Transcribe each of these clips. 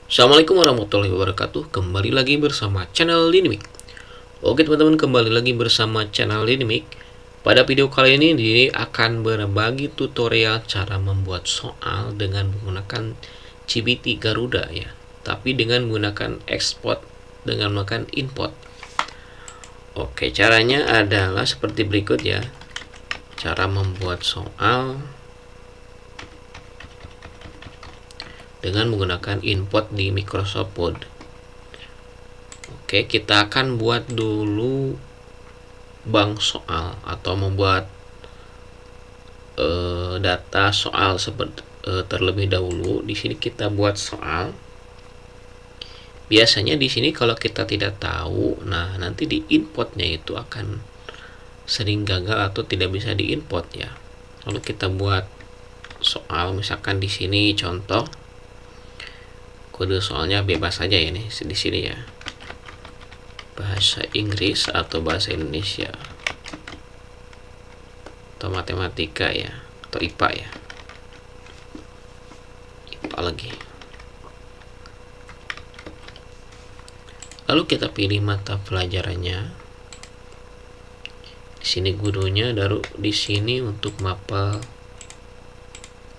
Assalamualaikum warahmatullahi wabarakatuh. Kembali lagi bersama channel Dinamik. Oke teman-teman, kembali lagi bersama channel Dinamik. Pada video kali ini Dini akan berbagi tutorial cara membuat soal dengan menggunakan CBT Garuda ya. Tapi dengan menggunakan export dengan menggunakan import. Oke, caranya adalah seperti berikut ya. Cara membuat soal dengan menggunakan import di Microsoft Word. Oke, kita akan buat dulu bank soal atau membuat data soal seperti terlebih dahulu. Di sini kita buat soal. Biasanya di sini kalau kita tidak tahu, nah nanti di importnya itu akan sering gagal atau tidak bisa diimport ya. Lalu kita buat soal, misalkan di sini contoh kode soalnya bebas saja ya nih di sini ya. Bahasa Inggris atau bahasa Indonesia atau matematika ya, atau IPA ya. IPA lagi. Lalu kita pilih mata pelajarannya. Di sini gurunya, baru di sini untuk mapel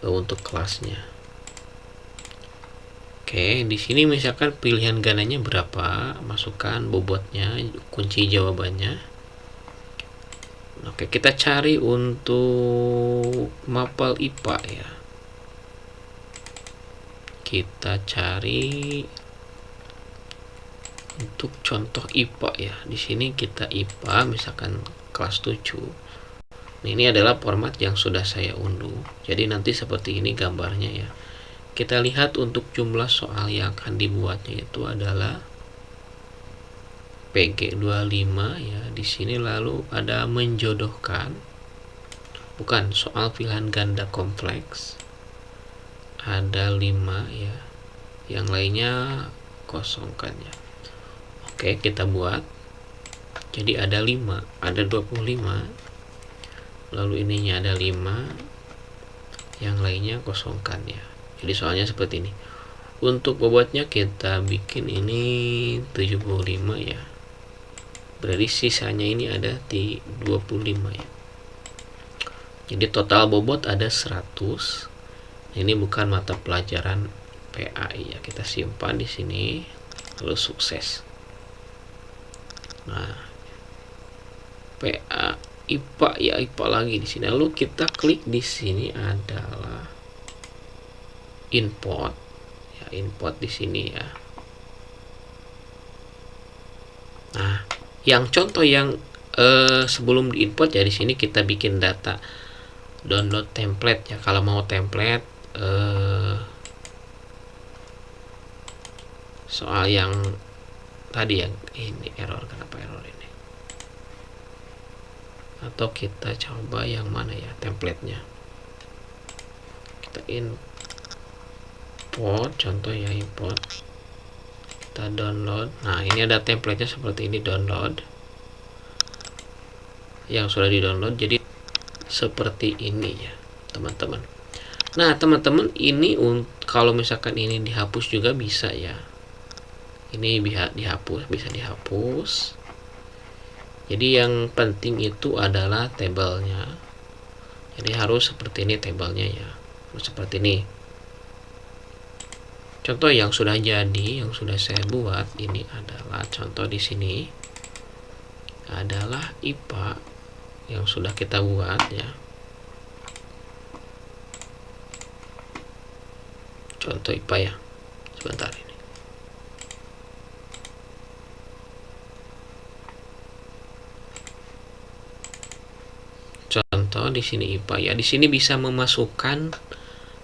untuk kelasnya. Oke, di sini misalkan pilihan gandanya berapa, masukkan bobotnya, kunci jawabannya. Oke, kita cari untuk mapel IPA ya. Kita cari untuk contoh IPA ya. Di sini kita IPA misalkan kelas 7. Nah, ini adalah format yang sudah saya unduh. Jadi nanti seperti ini gambarnya ya. Kita lihat untuk jumlah soal yang akan dibuatnya itu adalah PG25 ya. Di sini lalu ada menjodohkan. Bukan, soal pilihan ganda kompleks. Ada 5 ya. Yang lainnya kosongkan ya. Oke, kita buat. Jadi ada 5, ada 25. Lalu ininya ada 5. Yang lainnya kosongkan ya. Jadi soalnya seperti ini. Untuk bobotnya kita bikin ini 75 ya. Berarti sisanya ini ada di 25 ya. Jadi total bobot ada 100. Ini bukan mata pelajaran PAI ya. Kita simpan di sini. Lalu sukses. Nah, PA IPA ya, IPA lagi di sini. Lalu kita klik di sini adalah import ya, import di sini ya. Nah, yang contoh yang sebelum diimport ya, di sini kita bikin data download template ya. Kalau mau template soal yang tadi yang ini error, kenapa error ini? Atau kita coba yang mana ya templatenya? Kita import, contoh ya, import. Kita download. Nah, ini ada templatenya seperti ini, download. Yang sudah di-download jadi seperti ini ya, teman-teman. Nah, teman-teman, ini kalau misalkan ini dihapus juga bisa ya. Ini bisa dihapus, bisa dihapus. Jadi yang penting itu adalah tabelnya. Jadi harus seperti ini tabelnya ya. Harus seperti ini. Contoh yang sudah jadi, yang sudah saya buat ini adalah contoh di sini adalah IPA yang sudah kita buat ya. Contoh IPA ya. Sebentar ini. Contoh di sini IPA ya. Di sini bisa memasukkan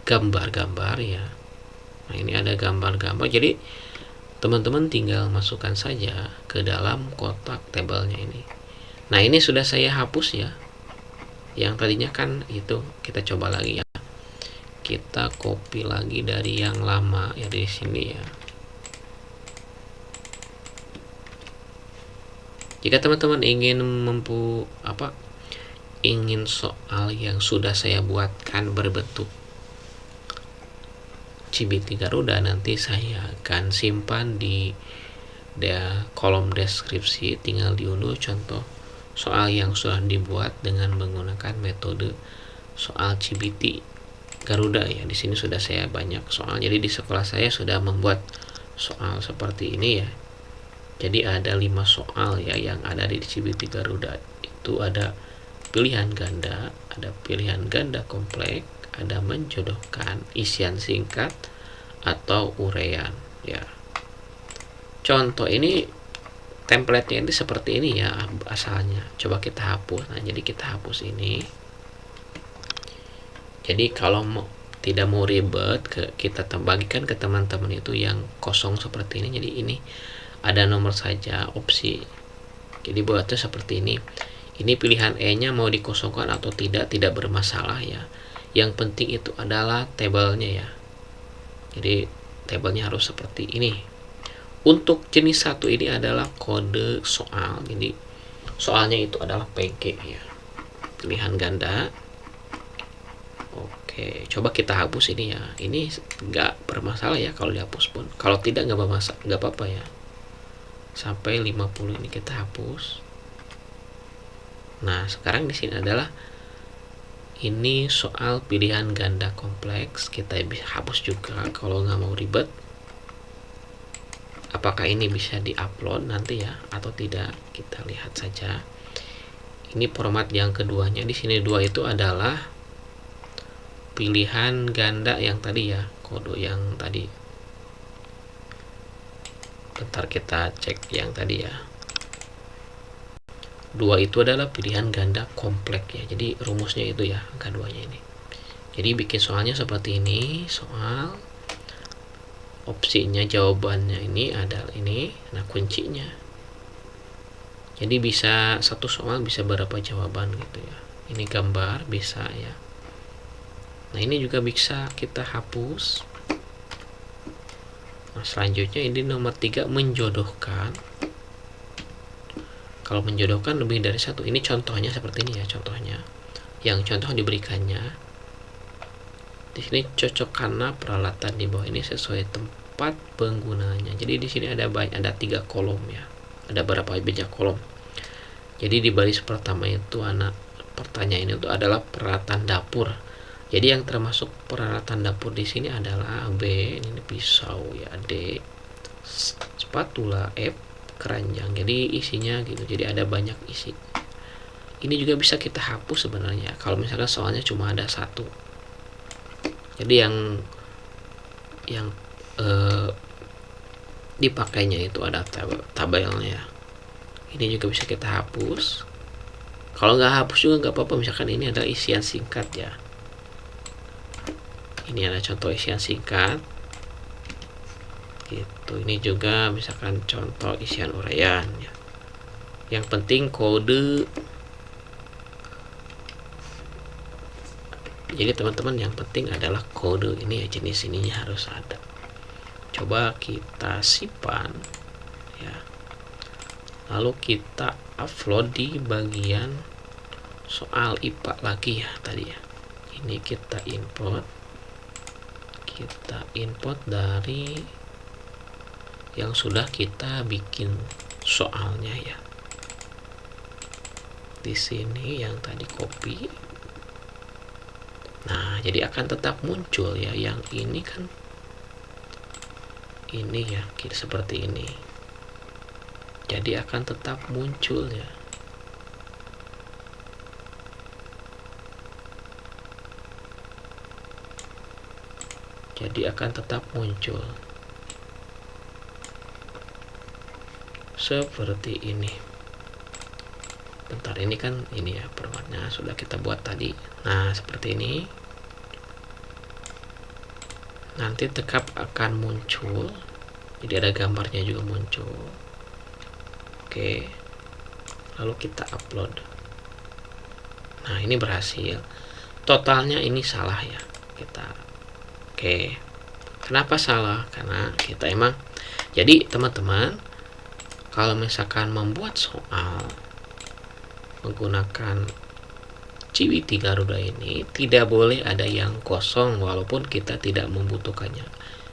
gambar-gambar ya. Nah, ini ada gambar-gambar. Jadi teman-teman tinggal masukkan saja ke dalam kotak tabelnya ini. Nah, ini sudah saya hapus ya. Yang tadinya kan itu, kita coba lagi ya. Kita copy lagi dari yang lama ya, di sini ya. Jika teman-teman ingin ingin soal yang sudah saya buatkan berbentuk Cibiti Garuda nanti saya akan simpan di kolom deskripsi, tinggal diunduh contoh soal yang sudah dibuat dengan menggunakan metode soal Cibiti Garuda ya. Di sini sudah saya banyak soal, jadi di sekolah saya sudah membuat soal seperti ini ya. Jadi ada 5 soal ya yang ada di Cibiti Garuda. Itu ada pilihan ganda, ada pilihan ganda kompleks, ada menjodohkan, isian singkat, atau urean ya. Contoh ini template-nya ini seperti ini ya asalnya. Coba kita hapus. Nah, jadi kita hapus ini. Jadi kalau tidak mau ribet, kita bagikan ke teman-teman itu yang kosong seperti ini. Jadi ini ada nomor saja opsi. Jadi buatnya seperti ini. Ini pilihan E-nya mau dikosongkan atau tidak bermasalah ya. Yang penting itu adalah tabelnya ya. Jadi tabelnya harus seperti ini. Untuk jenis 1 ini adalah kode soal. Jadi soalnya itu adalah PG ya. Pilihan ganda. Oke, coba kita hapus ini ya. Ini nggak bermasalah ya kalau dihapus pun. Kalau tidak nggak bermasalah, nggak apa-apa ya. Sampai 50 ini kita hapus. Nah, sekarang di sini adalah ini soal pilihan ganda kompleks. Kita bisa hapus juga kalau nggak mau ribet. Apakah ini bisa diupload nanti ya atau tidak, kita lihat saja. Ini format yang keduanya. Di sini 2 itu adalah pilihan ganda yang tadi ya, kode yang tadi. Bentar kita cek yang tadi ya. 2 itu adalah pilihan ganda kompleks ya. Jadi rumusnya itu ya, angka 2-nya ini. Jadi bikin soalnya seperti ini, soal opsinya, jawabannya ini adalah ini. Nah, kuncinya. Jadi bisa satu soal bisa berapa jawaban gitu ya. Ini gambar bisa ya. Nah, ini juga bisa kita hapus. Nah, selanjutnya ini nomor 3, menjodohkan. Kalau menjodohkan lebih dari 1. Ini contohnya seperti ini ya, contohnya. Yang contoh diberikannya. Di sini cocok karena peralatan di bawah ini sesuai tempat penggunanya. Jadi di sini ada 3 kolom ya. Ada berapa banyak kolom. Jadi di baris pertama itu pertanyaan itu adalah peralatan dapur. Jadi yang termasuk peralatan dapur di sini adalah B, ini pisau ya, D, spatula, F, keranjang. Jadi isinya gitu. Jadi ada banyak isi. Ini juga bisa kita hapus sebenarnya. Kalau misalkan soalnya cuma ada 1. Jadi yang dipakainya itu ada tabelnya. Ini juga bisa kita hapus. Kalau nggak hapus juga nggak apa-apa. Misalkan ini adalah isian singkat ya. Ini ada contoh isian singkat. Gitu. Ini juga misalkan contoh isian uraian ya. Yang penting kode. Jadi teman-teman yang penting adalah kode ini ya, jenis ininya harus ada. Coba kita simpan ya. Lalu kita upload di bagian soal IPA lagi ya tadi ya. Ini kita import. Kita import dari yang sudah kita bikin soalnya ya. Di sini yang tadi copy. Nah, jadi akan tetap muncul ya. Yang ini kan ini ya, seperti ini. Jadi akan tetap muncul ya. Jadi akan tetap muncul seperti ini. Bentar, ini kan ini ya formatnya sudah kita buat tadi. Nah, seperti ini. Nanti tetap akan muncul. Jadi ada gambarnya juga muncul. Oke. Lalu kita upload. Nah, ini berhasil. Totalnya ini salah ya. Oke. Kenapa salah? Karena kita emang. Jadi teman-teman, kalau misalkan membuat soal menggunakan CBT Garuda ini tidak boleh ada yang kosong walaupun kita tidak membutuhkannya.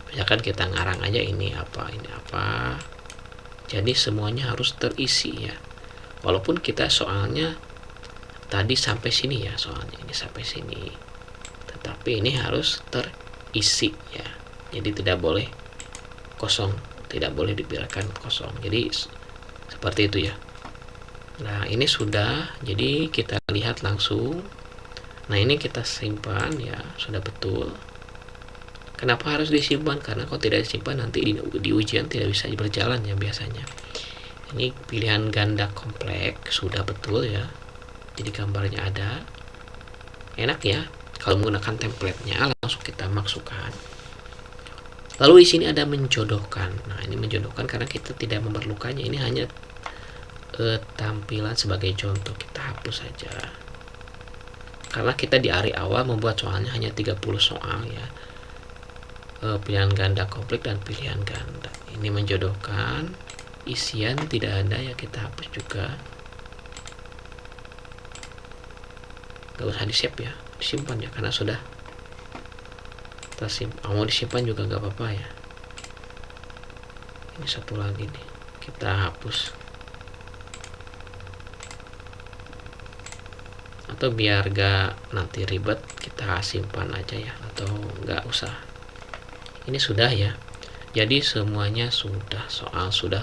Misalkan kita ngarang aja ini apa, jadi semuanya harus terisi ya. Walaupun kita soalnya tadi sampai sini ya, soalnya ini sampai sini, tetapi ini harus terisi ya. Jadi tidak boleh kosong, tidak boleh dibiarkan kosong. Jadi seperti itu ya. Nah ini sudah, jadi kita lihat langsung. Nah ini kita simpan ya, sudah betul. Kenapa harus disimpan? Karena kalau tidak disimpan nanti di ujian tidak bisa berjalan ya biasanya. Ini pilihan ganda kompleks sudah betul ya. Jadi gambarnya ada. Enak ya kalau menggunakan template-nya, langsung kita masukkan. Lalu di sini ada menjodohkan. Nah ini menjodohkan karena kita tidak memerlukannya. Ini hanya tampilan sebagai contoh, kita hapus saja karena kita di area awal membuat soalnya hanya 30 soal ya, pilihan ganda kompleks dan pilihan ganda. Ini menjodohkan, isian tidak ada ya, kita hapus juga, gak usah di save ya, disimpan ya karena sudah tersimpan. Mau disimpan juga gak apa-apa ya. Ini satu lagi nih, kita hapus. Atau biar gak nanti ribet, kita simpan aja ya, atau gak usah. Ini sudah ya, jadi semuanya sudah, soal sudah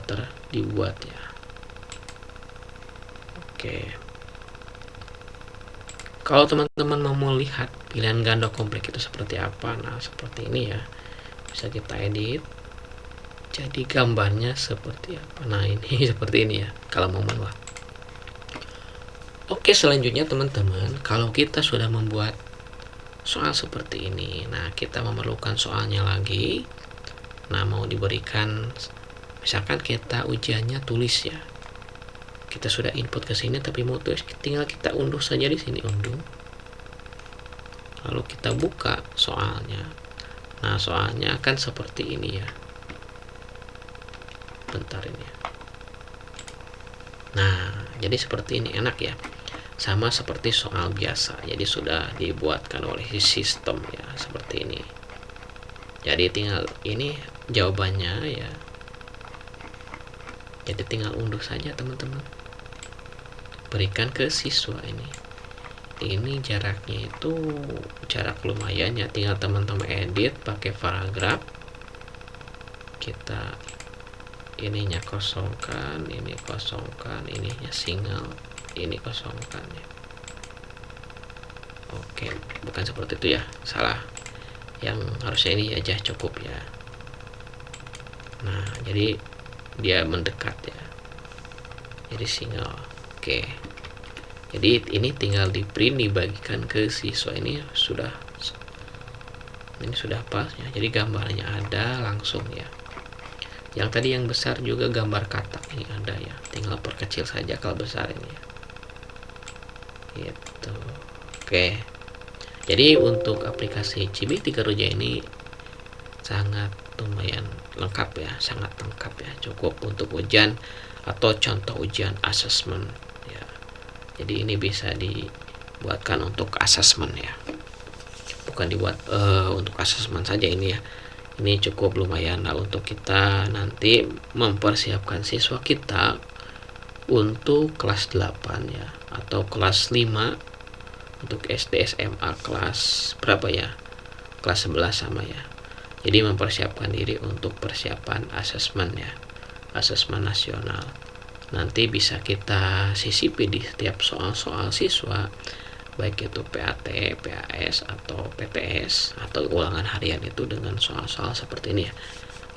dibuat ya. Oke, kalau teman-teman mau melihat pilihan ganda kompleks itu seperti apa, nah seperti ini ya, bisa kita edit jadi gambarnya seperti apa. Nah ini seperti ini ya kalau mau manual. Oke, selanjutnya teman-teman, kalau kita sudah membuat soal seperti ini, nah kita memerlukan soalnya lagi. Nah mau diberikan, misalkan kita ujiannya tulis ya, kita sudah input ke sini tapi mau tulis, tinggal kita unduh saja di sini, unduh. Lalu kita buka soalnya. Nah soalnya akan seperti ini ya. Bentar ini. Nah jadi seperti ini, enak ya. Sama seperti soal biasa, jadi sudah dibuatkan oleh sistem ya seperti ini. Jadi tinggal ini jawabannya ya, jadi tinggal unduh saja teman-teman, berikan ke siswa. Ini jaraknya itu jarak lumayan ya, tinggal teman-teman edit pakai paragraf, kita ininya kosongkan, ini kosongkan, ininya single, ini kosongkan ya. Oke, bukan seperti itu ya, salah. Yang harusnya ini aja cukup ya. Nah jadi dia mendekat ya, jadi single. Oke, jadi ini tinggal di print, dibagikan ke siswa. Ini sudah pas ya, jadi gambarnya ada langsung ya. Yang tadi yang besar juga gambar katak ini ada ya, tinggal perkecil saja kalau besar ini ya. Gitu. Oke, jadi untuk aplikasi CBT Garuda ini sangat lumayan lengkap ya, sangat lengkap ya, cukup untuk ujian atau contoh ujian asesmen ya. Jadi ini bisa dibuatkan untuk asesmen ya, bukan dibuat untuk asesmen saja ini ya. Ini cukup lumayan lah untuk kita nanti mempersiapkan siswa kita untuk kelas 8 ya, atau kelas 5 untuk SD SMA kelas berapa ya, kelas 11 sama ya. Jadi mempersiapkan diri untuk persiapan asesmen ya, asesmen nasional. Nanti bisa kita sisipi di setiap soal-soal siswa, baik itu PAT, PAS atau PTS atau ulangan harian itu dengan soal-soal seperti ini ya.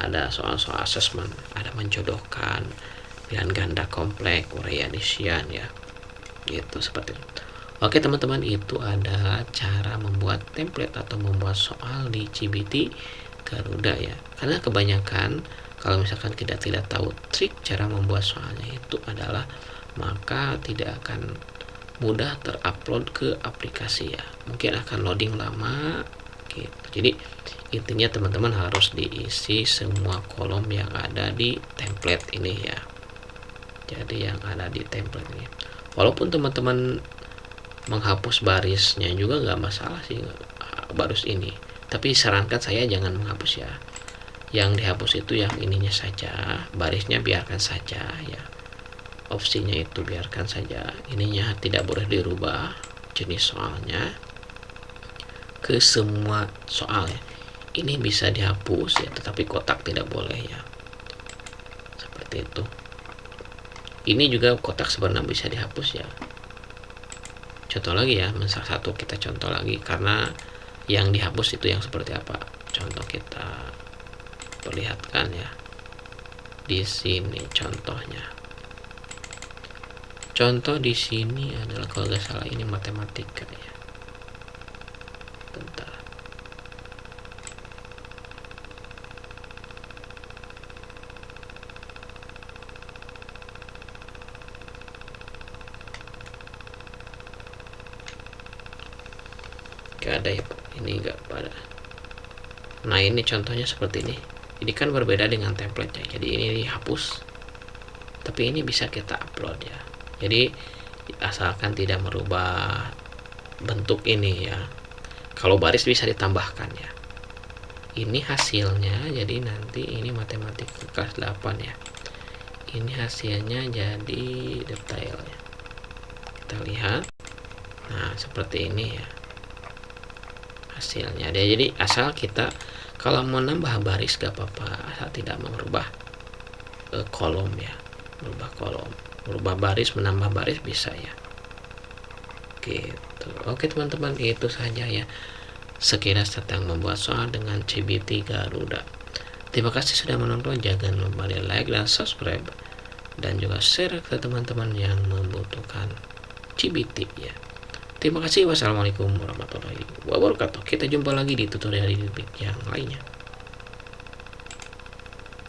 Ada soal-soal asesmen, ada menjodohkan, pilihan ganda kompleks, uraian isian ya, gitu seperti itu. Oke teman-teman, itu adalah cara membuat template atau membuat soal di CBT Garuda ya. Karena kebanyakan kalau misalkan kita tidak tahu trik cara membuat soalnya itu adalah, maka tidak akan mudah terupload ke aplikasi ya, mungkin akan loading lama gitu. Jadi intinya teman-teman harus diisi semua kolom yang ada di template ini ya. Jadi yang ada di template ini, walaupun teman-teman menghapus barisnya juga nggak masalah sih, baris ini. Tapi sarankan saya jangan menghapus ya. Yang dihapus itu yang ininya saja, barisnya biarkan saja ya. Opsinya itu biarkan saja, ininya tidak boleh dirubah jenis soalnya ke semua soal ya. Ini bisa dihapus ya, tetapi kotak tidak boleh ya, seperti itu. Ini juga kotak sebenarnya bisa dihapus ya. Contoh lagi ya, misal satu kita contoh lagi, karena yang dihapus itu yang seperti apa. Contoh kita perlihatkan ya. Di sini contohnya. Contoh di sini adalah kalau nggak salah ini matematika ya. Bentar. Gak ada ya, ini gak pada. Nah ini contohnya seperti ini. Ini kan berbeda dengan template ya. Jadi ini dihapus, tapi ini bisa kita upload ya. Jadi asalkan tidak merubah bentuk ini ya. Kalau baris bisa ditambahkan ya. Ini hasilnya, jadi nanti ini matematika kelas 8 ya. Ini hasilnya jadi detail ya. Kita lihat. Nah seperti ini ya hasilnya dia. Jadi asal kita kalau mau nambah baris gak apa-apa, asal tidak merubah kolom ya, merubah kolom, merubah baris, menambah baris bisa ya, gitu. Oke teman-teman, itu saja ya sekilas tentang membuat soal dengan CBT Garuda. Terima kasih sudah menonton, jangan lupa di like dan subscribe dan juga share ke teman-teman yang membutuhkan CBT ya. Terima kasih. Wassalamualaikum warahmatullahi wabarakatuh. Kita jumpa lagi di tutorial yang lainnya.